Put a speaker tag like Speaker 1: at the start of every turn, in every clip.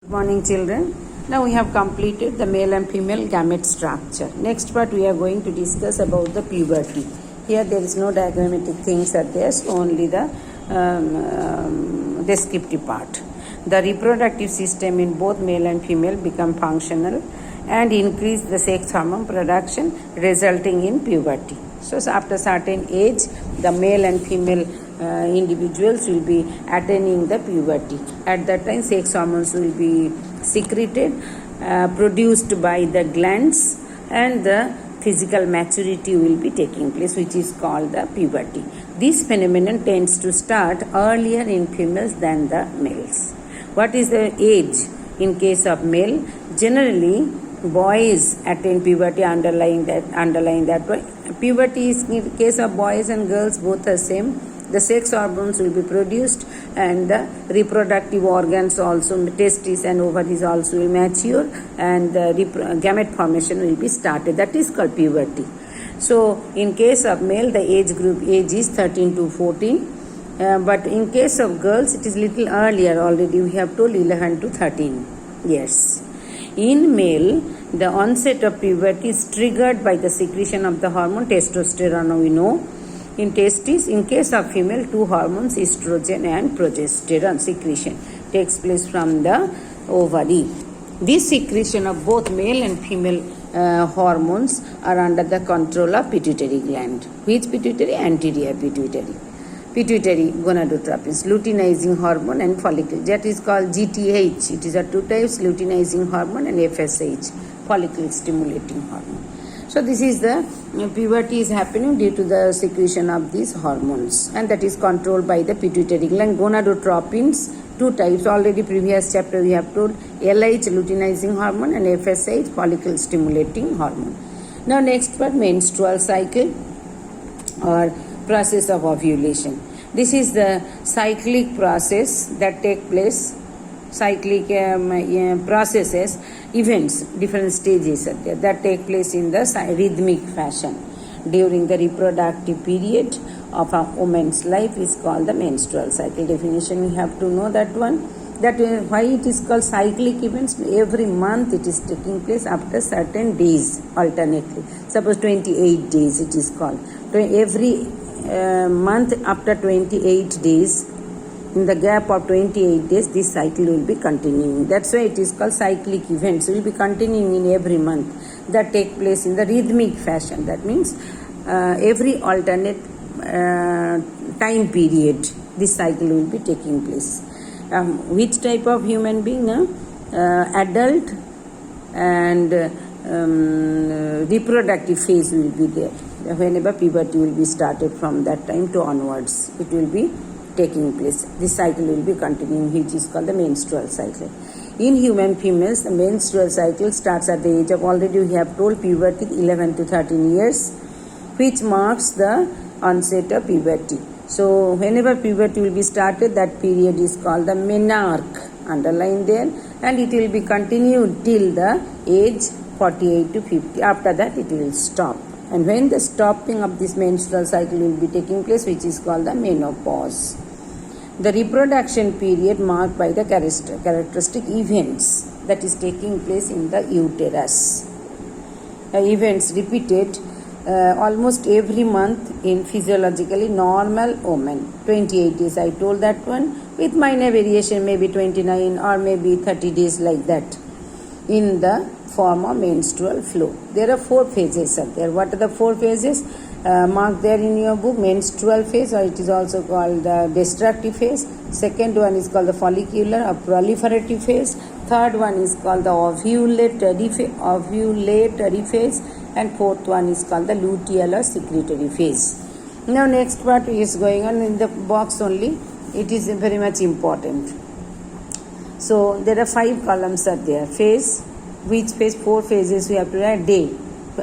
Speaker 1: Good morning, children. Now we have completed the male and female gamete structure. Next part we are going to discuss about the puberty. Here there is no diagrammatic things are there, so only the descriptive part. The reproductive system in both male and female become functional and increase the sex hormone production, resulting in puberty. So after certain age, the male and female individuals will be attaining the puberty. At that time, sex hormones will be secreted, produced by the glands, and the physical maturity will be taking place, which is called the puberty. This phenomenon tends to start earlier in females than the males. What is the age in case of male? Generally, boys attain puberty, underlying that puberty is in case of boys and girls both are same. The sex hormones will be produced and the reproductive organs also, testes and ovaries also will mature, and the gamete formation will be started. That is called puberty. So in case of male, the age is 13 to 14. But in case of girls, it is little earlier already. We have told 11 to 13 years. In male, the onset of puberty is triggered by the secretion of the hormone testosterone, we know. In testes, in case of female, two hormones, estrogen and progesterone secretion takes place from the ovary. This secretion of both male and female hormones are under the control of pituitary gland. Which pituitary? Anterior pituitary. Pituitary gonadotropins, luteinizing hormone and follicle. That is called GTH. It is a two types, luteinizing hormone and FSH, follicle stimulating hormone. So this is the puberty is happening due to the secretion of these hormones, and that is controlled by the pituitary gland. Gonadotropins, two types. Already previous chapter we have told, LH luteinizing hormone and FSH follicle stimulating hormone. Now next part, menstrual cycle or process of ovulation. This is the cyclic process that take place. Cyclic processes, events, different stages are there that take place in the rhythmic fashion during the reproductive period of a woman's life is called the menstrual cycle. Definition we have to know that one. That why it is called cyclic events. Every month it is taking place after certain days alternately. Suppose 28 days it is called. Every month after 28 days, in the gap of 28 days, this cycle will be continuing. That's why it is called cyclic events. It will be continuing in every month that take place in the rhythmic fashion. That means every alternate time period, this cycle will be taking place. Which type of human being? Adult and reproductive phase will be there. Whenever puberty will be started from that time to onwards, it will be taking place. This cycle will be continuing, which is called the menstrual cycle. In human females, the menstrual cycle starts at the age of, already we have told, puberty 11 to 13 years, which marks the onset of puberty. So whenever puberty will be started, that period is called the menarche, underlined there, and it will be continued till the age 48 to 50. After that it will stop. And when the stopping of this menstrual cycle will be taking place, which is called the menopause. The reproduction period marked by the characteristic events that is taking place in the uterus. Events repeated almost every month in physiologically normal woman. 28 days, I told that one, with minor variation, maybe 29 or maybe 30 days like that, in the form of menstrual flow. There are 4 phases are there. What are the 4 phases? Marked there in your book: menstrual phase, or it is also called the destructive phase. Second one is called the follicular or proliferative phase. Third one is called the ovulatory phase. And fourth one is called the luteal or secretory phase. Now next part is going on in the box only. It is very much important. So there are 5 columns are there. Phase, which phase? 4 phases we have to write. Day,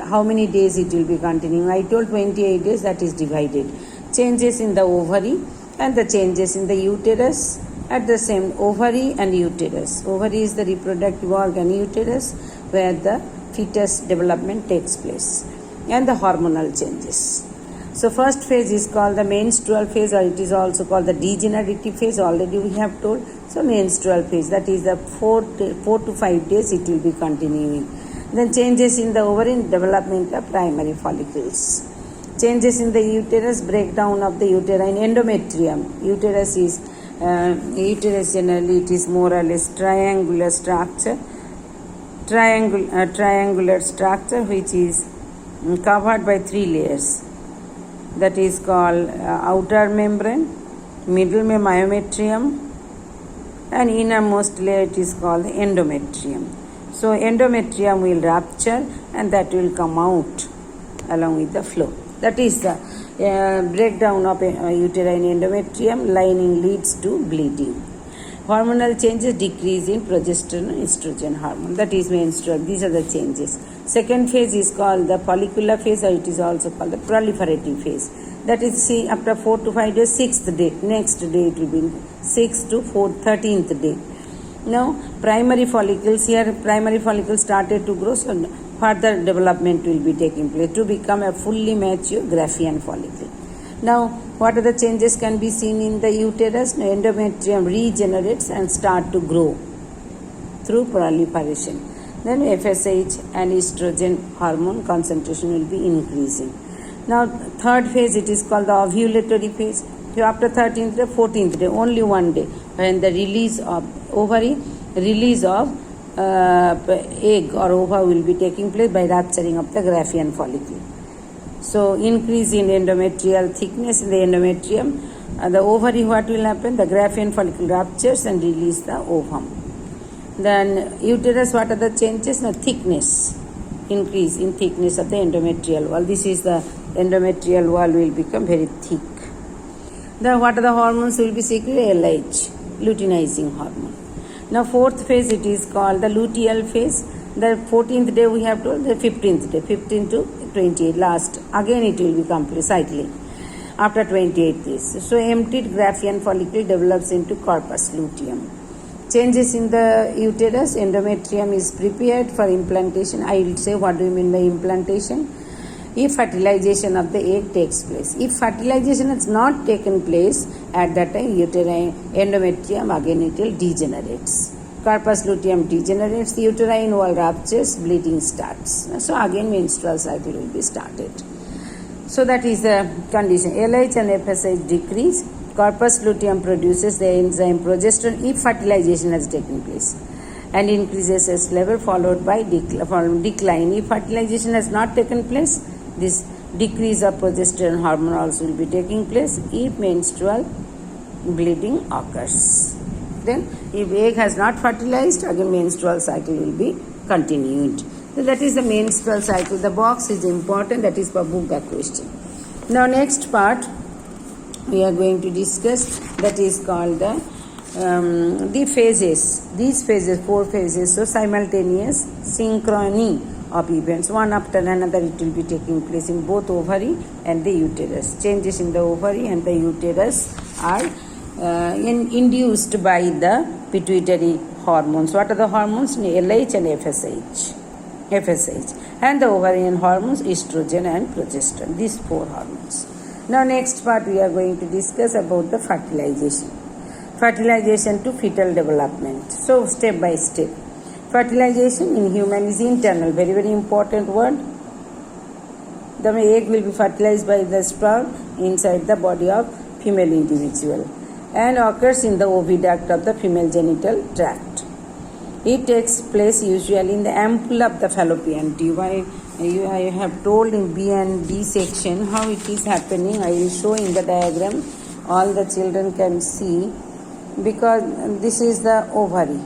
Speaker 1: how many days it will be continuing? I told 28 days, that is divided. Changes in the ovary and the changes in the uterus at the same ovary and uterus. Ovary is the reproductive organ, uterus where the fetus development takes place, and the hormonal changes. So first phase is called the menstrual phase, or it is also called the degenerative phase. Already we have told So menstrual phase, that is the 4 to 5 days it will be continuing. Then changes in the ovary, development of primary follicles. Changes in the uterus, breakdown of the uterine endometrium. Uterus generally it is more or less triangular structure. Triangular structure which is covered by 3 layers. That is called outer membrane, middle myometrium, and innermost layer it is called the endometrium. So endometrium will rupture and that will come out along with the flow. That is the breakdown of uterine endometrium. Lining leads to bleeding. Hormonal changes, decrease in progesterone and estrogen hormone. That is menstrual. These are the changes. Second phase is called the follicular phase, or it is also called the proliferative phase. That is, see, after 4 to 5 days, 6th day. Next day it will be 6th to 13th day. Now, primary follicles, here primary follicles started to grow, so further development will be taking place to become a fully mature Graafian follicle. Now, what are the changes can be seen in the uterus? Endometrium regenerates and start to grow through proliferation. Then FSH and estrogen hormone concentration will be increasing. Now, third phase, it is called the ovulatory phase. So after 13th day, 14th day, only one day, when the release of ovary, release of egg or ova will be taking place by rupturing of the Graafian follicle. So increase in endometrial thickness in the endometrium. The ovary, what will happen? The Graafian follicle ruptures and release the ovum. Then uterus, what are the changes? The thickness, increase in thickness of the endometrial wall. This is the endometrial wall will become very thick. Then what are the hormones will be secreted? LH, luteinizing hormone. Now fourth phase, it is called the luteal phase. The 14th day we have told, the 15th day, 15 to 28 last. Again it will be complete cycling after 28 days. So emptied Graafian follicle develops into corpus luteum. Changes in the uterus, endometrium is prepared for implantation. I will say what do you mean by implantation. If fertilization of the egg takes place. If fertilization has not taken place, at that time uterine endometrium again it will degenerates. Corpus luteum degenerates, the uterine wall ruptures, bleeding starts. So again menstrual cycle will be started. So that is the condition. LH and FSH decrease. Corpus luteum produces the enzyme progesterone if fertilization has taken place and increases S level followed by decline. If fertilization has not taken place, this decrease of progesterone hormone also will be taking place if menstrual bleeding occurs. Then if egg has not fertilized, again menstrual cycle will be continued. So that is the menstrual cycle. The box is important, that is for book question. Now next part we are going to discuss, that is called the phases. These phases, 4 phases, so simultaneous synchrony of events, one after another it will be taking place in both ovary and the uterus. Changes in the ovary and the uterus are induced by the pituitary hormones. What are the hormones? LH and FSH. And the ovarian hormones, estrogen and progesterone. These 4 hormones. Now next part we are going to discuss about the fertilization. Fertilization to fetal development. So step by step. Fertilization in human is internal, very very important word. The egg will be fertilized by the sperm inside the body of female individual and occurs in the oviduct of the female genital tract. It takes place usually in the ampulla of the fallopian tube. I have told in B and D section how it is happening. I will show in the diagram. All the children can see, because this is the ovary.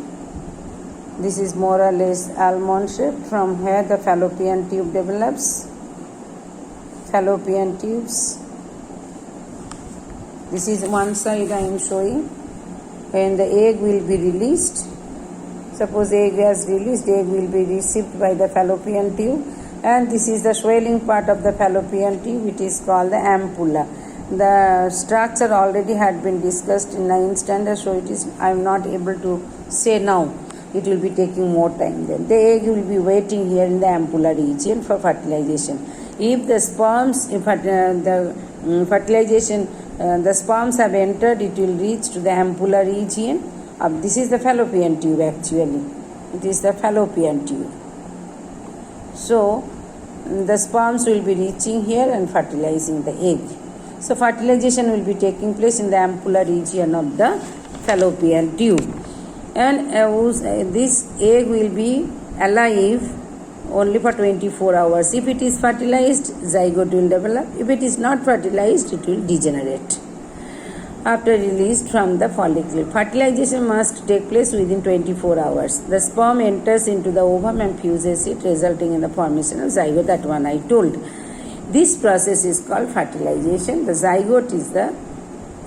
Speaker 1: This is more or less almond shaped, from where the fallopian tube develops. Fallopian tubes. This is one side I am showing. When the egg will be released, suppose egg is released, egg will be received by the fallopian tube, and this is the swelling part of the fallopian tube. It is called the ampulla. The structure already had been discussed in 9th standard, so it is I am not able to say now. It will be taking more time then. The egg will be waiting here in the ampulla region for fertilization. If the sperms, the sperms have entered, it will reach to the ampulla region. This is the fallopian tube actually. It is the fallopian tube. So the sperms will be reaching here and fertilizing the egg. So fertilization will be taking place in the ampulla region of the fallopian tube, and this egg will be alive only for 24 hours. If it is fertilized, zygote will develop. If it is not fertilized, it will degenerate after released from the follicle. Fertilization must take place within 24 hours. The sperm enters into the ovum and fuses it, resulting in the formation of zygote. That one I told. This process is called fertilization. The zygote is the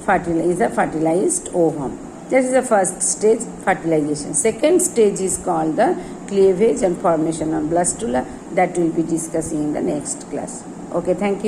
Speaker 1: fertilized ovum. That is the first stage, fertilization. Second stage is called the cleavage and formation of blastula. That we will be discussing in the next class. Okay, thank you.